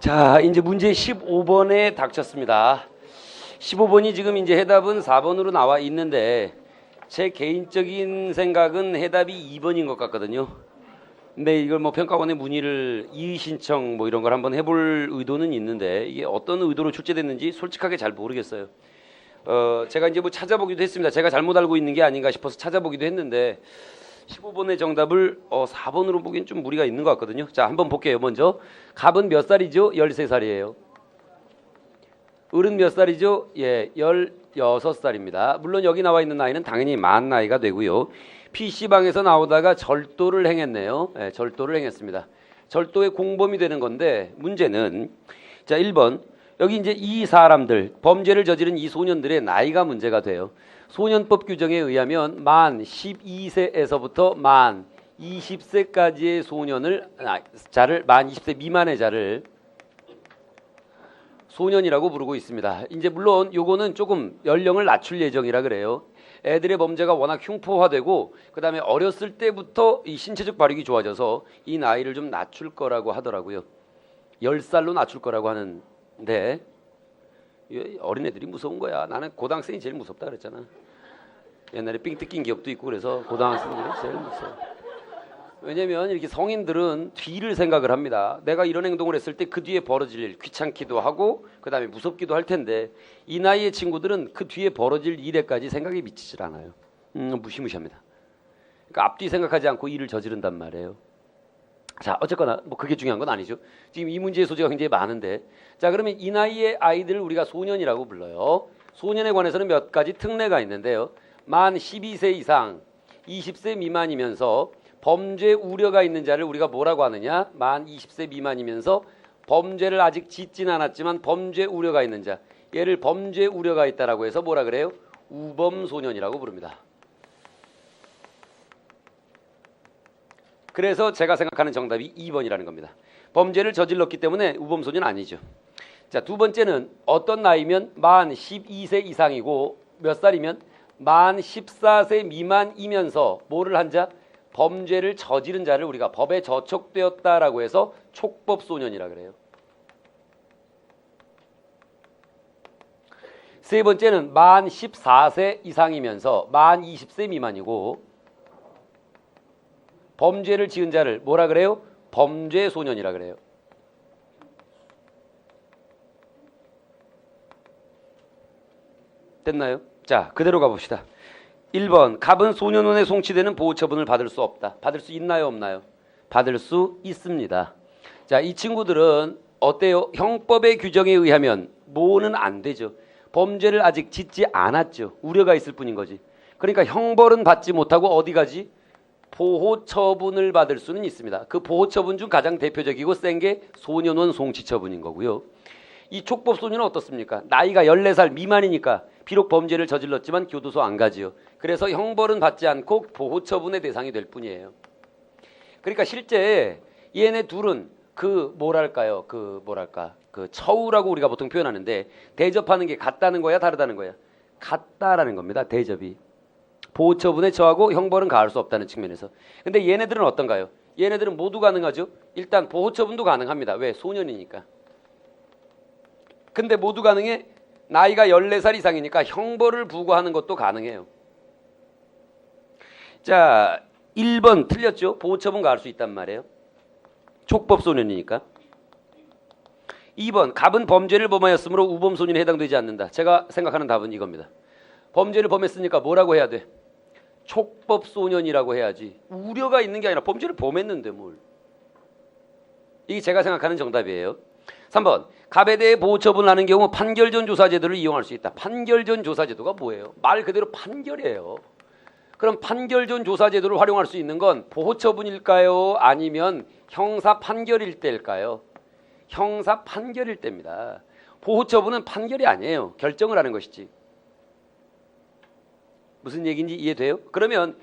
자, 이제 문제 15번에 닥쳤습니다. 15번이 지금 이제 해답은 4번으로 나와 있는데 제 개인적인 생각은 해답이 2번인 것 같거든요. 근데 이걸 뭐 평가원에 문의를 이의 신청 뭐 이런 걸 한번 해볼 의도는 있는데 이게 어떤 의도로 출제됐는지 솔직하게 잘 모르겠어요. 제가 이제 뭐 찾아보기도 했습니다. 제가 잘못 알고 있는 게 아닌가 싶어서 찾아보기도 했는데 15번의 정답을 4번으로 보기엔 좀 무리가 있는 것 같거든요. 자, 한번 볼게요. 먼저 갑은 몇 살이죠? 13살이에요. 을은 몇 살이죠? 예, 16살입니다. 물론 여기 나와 있는 나이는 당연히 만 나이가 되고요. PC방에서 나오다가 절도를 행했네요. 예, 절도를 행했습니다. 절도의 공범이 되는 건데 문제는 자, 1번 여기 이제 이 사람들 범죄를 저지른 이 소년들의 나이가 문제가 돼요. 소년법 규정에 의하면 만 12세에서부터 만 20세까지의 소년을 자를 만 20세 미만의 자를 소년이라고 부르고 있습니다. 이제 물론 요거는 조금 연령을 낮출 예정이라 그래요. 애들의 범죄가 워낙 흉포화되고 그다음에 어렸을 때부터 이 신체적 발육이 좋아져서 이 나이를 좀 낮출 거라고 하더라고요. 10살로 낮출 거라고 하는데 어린애들이 무서운 거야. 나는 고등학생이 제일 무섭다 그랬잖아. 옛날에 삥 뜯긴 기억도 있고 그래서 고등학생들이 제일 무서워. 왜냐면 이렇게 성인들은 뒤를 생각을 합니다. 내가 이런 행동을 했을 때 그 뒤에 벌어질 일 귀찮기도 하고 그 다음에 무섭기도 할 텐데 이 나이의 친구들은 그 뒤에 벌어질 일에까지 생각이 미치질 않아요. 무시무시합니다. 그러니까 앞뒤 생각하지 않고 일을 저지른단 말이에요. 자, 어쨌거나 뭐 그게 중요한 건 아니죠. 지금 이 문제의 소지가 굉장히 많은데 자, 그러면 이 나이의 아이들을 우리가 소년이라고 불러요. 소년에 관해서는 몇 가지 특례가 있는데요. 만 12세 이상 20세 미만이면서 범죄 우려가 있는 자를 우리가 뭐라고 하느냐? 만 20세 미만이면서 범죄를 아직 짓진 않았지만 범죄 우려가 있는 자, 얘를 범죄 우려가 있다라고 해서 뭐라 그래요? 우범소년이라고 부릅니다. 그래서 제가 생각하는 정답이 2번이라는 겁니다. 범죄를 저질렀기 때문에 우범소년 아니죠. 자, 두 번째는 어떤 나이면 만 12세 이상이고 몇 살이면 만 14세 미만이면서 뭐를 한 자? 범죄를 저지른 자를 우리가 법에 저촉되었다라고 해서 촉법소년이라 그래요. 세 번째는 만 14세 이상이면서 만 20세 미만이고 범죄를 지은 자를 뭐라 그래요? 범죄소년이라 그래요. 됐나요? 자, 그대로 가봅시다. 1번 갑은 소년원에 송치되는 보호처분을 받을 수 없다. 받을 수 있나요? 없나요? 받을 수 있습니다. 자, 이 친구들은 어때요? 형법의 규정에 의하면 뭐는 안 되죠. 범죄를 아직 짓지 않았죠. 우려가 있을 뿐인 거지. 그러니까 형벌은 받지 못하고 어디 가지? 보호처분을 받을 수는 있습니다. 그 보호처분 중 가장 대표적이고 센 게 소년원 송치처분인 거고요. 이 촉법소년은 어떻습니까? 나이가 14살 미만이니까 비록 범죄를 저질렀지만 교도소 안 가지요. 그래서 형벌은 받지 않고 보호처분의 대상이 될 뿐이에요. 그러니까 실제 얘네 둘은 그 처우라고 우리가 보통 표현하는데 대접하는 게 같다는 거야, 다르다는 거야? 같다라는 겁니다. 대접이. 보호처분에 처하고 형벌은 가할 수 없다는 측면에서. 근데 얘네들은 어떤가요? 얘네들은 모두 가능하죠. 일단 보호처분도 가능합니다. 왜? 소년이니까. 근데 모두 가능해? 나이가 14살 이상이니까 형벌을 부과하는 것도 가능해요. 자, 1번 틀렸죠? 보호처분 가할 수 있단 말이에요. 촉법소년이니까. 2번 갑은 범죄를 범하였으므로 우범소년에 해당되지 않는다. 제가 생각하는 답은 이겁니다. 범죄를 범했으니까 뭐라고 해야 돼? 촉법소년이라고 해야지. 우려가 있는 게 아니라 범죄를 범했는데 뭘. 이게 제가 생각하는 정답이에요. 3번 갑에 대해 보호처분을 하는 경우 판결전 조사제도를 이용할 수 있다. 판결전 조사제도가 뭐예요? 말 그대로 판결이에요. 그럼 판결전 조사제도를 활용할 수 있는 건 보호처분일까요? 아니면 형사 판결일 때일까요? 형사 판결일 때입니다. 보호처분은 판결이 아니에요. 결정을 하는 것이지. 무슨 얘기인지 이해돼요? 그러면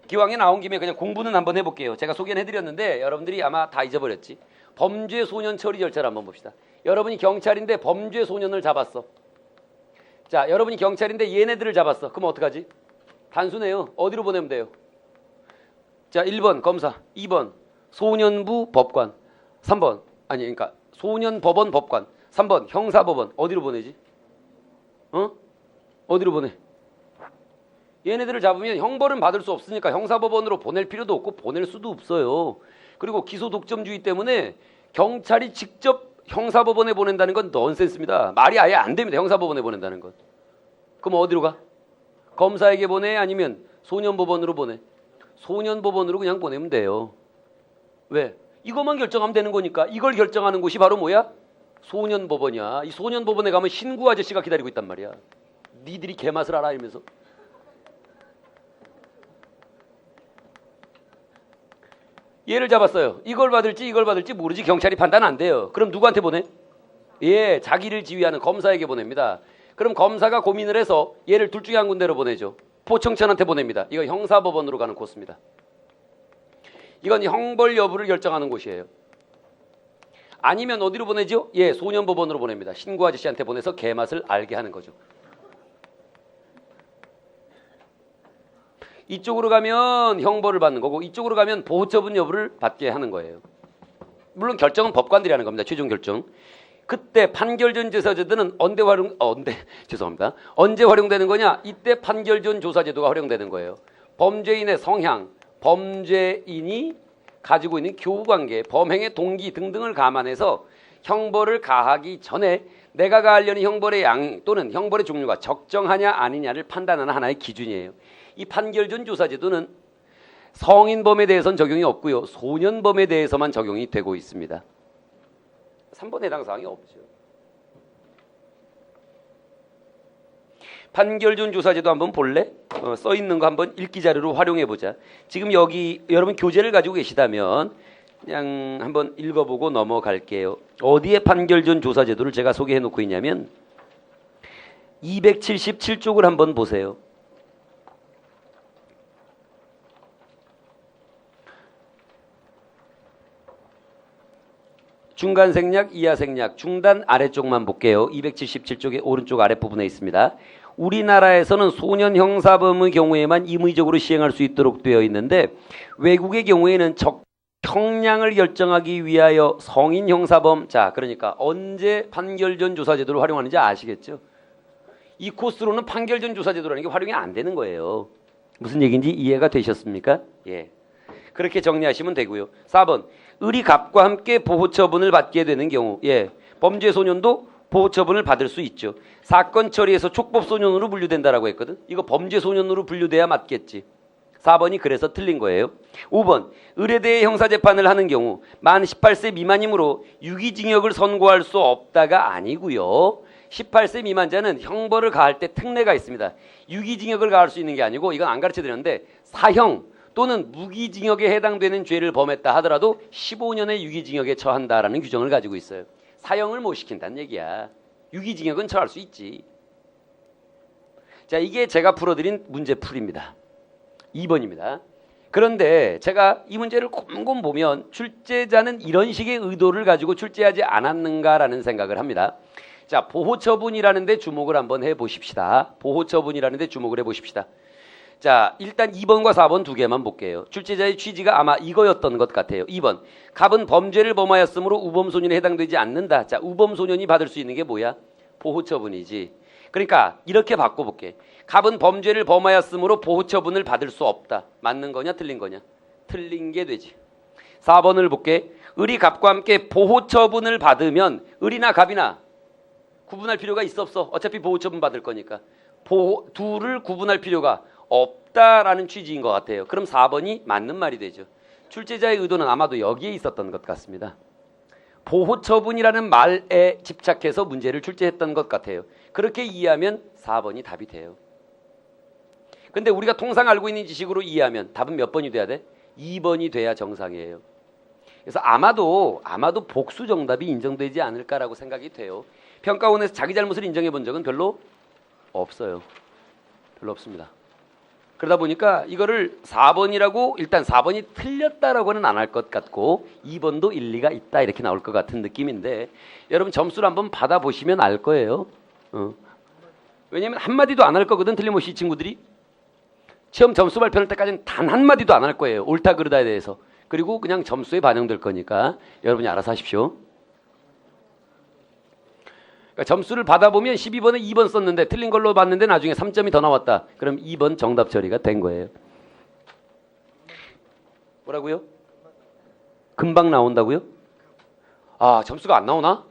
기왕에 나온 김에 그냥 공부는 한번 해볼게요. 제가 소개는 해드렸는데 여러분들이 아마 다 잊어버렸지. 범죄 소년 처리 절차를 한번 봅시다. 여러분이 경찰인데 범죄 소년을 잡았어. 자, 여러분이 경찰인데 얘네들을 잡았어. 그럼 어떡하지? 단순해요. 어디로 보내면 돼요? 자, 1번 검사, 2번 소년부 법관, 3번 그러니까 소년법원 법관. 3번 형사법원. 어디로 보내지? 어디로 보내? 얘네들을 잡으면 형벌은 받을 수 없으니까 형사법원으로 보낼 필요도 없고 보낼 수도 없어요. 그리고 기소 독점주의 때문에 경찰이 직접 형사법원에 보낸다는 건 넌센스입니다. 말이 아예 안 됩니다. 형사법원에 보낸다는 건. 그럼 어디로 가? 검사에게 보내? 아니면 소년법원으로 보내? 소년법원으로 그냥 보내면 돼요. 왜? 이것만 결정하면 되는 거니까. 이걸 결정하는 곳이 바로 뭐야? 소년법원이야. 이 소년법원에 가면 신구 아저씨가 기다리고 있단 말이야. 니들이 개맛을 알아 이러면서. 얘를 잡았어요. 이걸 받을지 모르지. 경찰이 판단 안 돼요. 그럼 누구한테 보내? 예, 자기를 지휘하는 검사에게 보냅니다. 그럼 검사가 고민을 해서 얘를 둘 중에 한 군데로 보내죠. 포청천한테 보냅니다. 이거 형사법원으로 가는 코스입니다. 이건 형벌 여부를 결정하는 곳이에요. 아니면 어디로 보내죠? 예, 소년법원으로 보냅니다. 신고 아저씨한테 보내서 개맛을 알게 하는 거죠. 이쪽으로 가면 형벌을 받는 거고 이쪽으로 가면 보호처분 여부를 받게 하는 거예요. 물론 결정은 법관들이 하는 겁니다. 최종 결정. 그때 판결 전 조사제도는 언제 활용되는 거냐? 이때 판결 전 조사제도가 활용되는 거예요. 범죄인의 성향, 범죄인이 가지고 있는 교우관계, 범행의 동기 등등을 감안해서 형벌을 가하기 전에 내가 가하려는 형벌의 양 또는 형벌의 종류가 적정하냐 아니냐를 판단하는 하나의 기준이에요. 이 판결 전 조사제도는 성인범에 대해서는 적용이 없고요. 소년범에 대해서만 적용이 되고 있습니다. 3번 해당 사항이 없죠. 판결 전 조사제도 한번 볼래? 써 있는 거 한번 읽기 자료로 활용해 보자. 지금 여기 여러분 교재를 가지고 계시다면 그냥 한번 읽어보고 넘어갈게요. 어디에 판결 전 조사제도를 제가 소개해 놓고 있냐면 277쪽을 한번 보세요. 중간 생략, 이하 생략, 중단 아래쪽만 볼게요. 277쪽의 오른쪽 아랫부분에 있습니다. 우리나라에서는 소년 형사범의 경우에만 임의적으로 시행할 수 있도록 되어 있는데 외국의 경우에는 형량을 결정하기 위하여 성인 형사범, 자 그러니까 언제 판결 전 조사제도를 활용하는지 아시겠죠? 이 코스로는 판결 전 조사제도라는 게 활용이 안 되는 거예요. 무슨 얘기인지 이해가 되셨습니까? 예. 그렇게 정리하시면 되고요. 4번 의리갑과 함께 보호처분을 받게 되는 경우, 예, 범죄소년도 보호처분을 받을 수 있죠. 사건 처리에서 촉법소년으로 분류된다라고 했거든. 이거 범죄소년으로 분류돼야 맞겠지. 4번이 그래서 틀린 거예요. 5번 의뢰대의 형사재판을 하는 경우 만 18세 미만이므로 유기징역을 선고할 수 없다가 아니고요. 18세 미만자는 형벌을 가할 때 특례가 있습니다. 유기징역을 가할 수 있는 게 아니고 이건 안 가르쳐드렸는데 사형 또는 무기징역에 해당되는 죄를 범했다 하더라도 15년의 유기징역에 처한다라는 규정을 가지고 있어요. 사형을 못 시킨다는 얘기야. 유기징역은 처할 수 있지. 자, 이게 제가 풀어드린 문제풀이입니다. 2번입니다. 그런데 제가 이 문제를 곰곰 보면 출제자는 이런 식의 의도를 가지고 출제하지 않았는가라는 생각을 합니다. 자, 보호처분이라는 데 주목을 한번 해보십시다. 보호처분이라는 데 주목을 해보십시다. 자, 일단 2번과 4번 두 개만 볼게요. 출제자의 취지가 아마 이거였던 것 같아요. 2번, 갑은 범죄를 범하였으므로 우범소년에 해당되지 않는다. 자, 우범소년이 받을 수 있는 게 뭐야? 보호처분이지. 그러니까 이렇게 바꿔볼게. 갑은 범죄를 범하였으므로 보호처분을 받을 수 없다. 맞는 거냐 틀린 거냐? 틀린 게 되지. 4번을 볼게. 을이 갑과 함께 보호처분을 받으면 을이나 갑이나 구분할 필요가 있어 없어? 어차피 보호처분 받을 거니까. 둘을 구분할 필요가 없다라는 취지인 것 같아요. 그럼 4번이 맞는 말이 되죠. 출제자의 의도는 아마도 여기에 있었던 것 같습니다. 보호처분이라는 말에 집착해서 문제를 출제했던 것 같아요. 그렇게 이해하면 4번이 답이 돼요. 근데 우리가 통상 알고 있는 지식으로 이해하면 답은 몇 번이 돼야 돼? 2번이 돼야 정상이에요. 그래서 아마도 복수 정답이 인정되지 않을까라고 생각이 돼요. 평가원에서 자기 잘못을 인정해 본 적은 별로 없어요. 별로 없습니다. 그러다 보니까 이거를 4번이라고 일단 4번이 틀렸다라고는 안 할 것 같고 2번도 일리가 있다 이렇게 나올 것 같은 느낌인데 여러분 점수를 한번 받아보시면 알 거예요. 왜냐면 한마디도 안 할 거거든. 틀림없이 이 친구들이. 시험 점수 발표할 때까지는 단 한마디도 안 할 거예요. 옳다 그르다에 대해서. 그리고 그냥 점수에 반영될 거니까 여러분이 알아서 하십시오. 그러니까 점수를 받아보면 12번에 2번 썼는데 틀린 걸로 봤는데 나중에 3점이 더 나왔다. 그럼 2번 정답 처리가 된 거예요. 뭐라고요? 금방 나온다고요? 아, 점수가 안 나오나?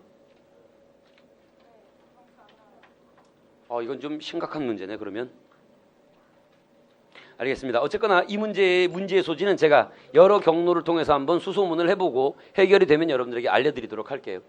이건 좀 심각한 문제네, 그러면. 알겠습니다. 어쨌거나 이 문제의 소지는 제가 여러 경로를 통해서 한번 수소문을 해보고 해결이 되면 여러분들에게 알려드리도록 할게요.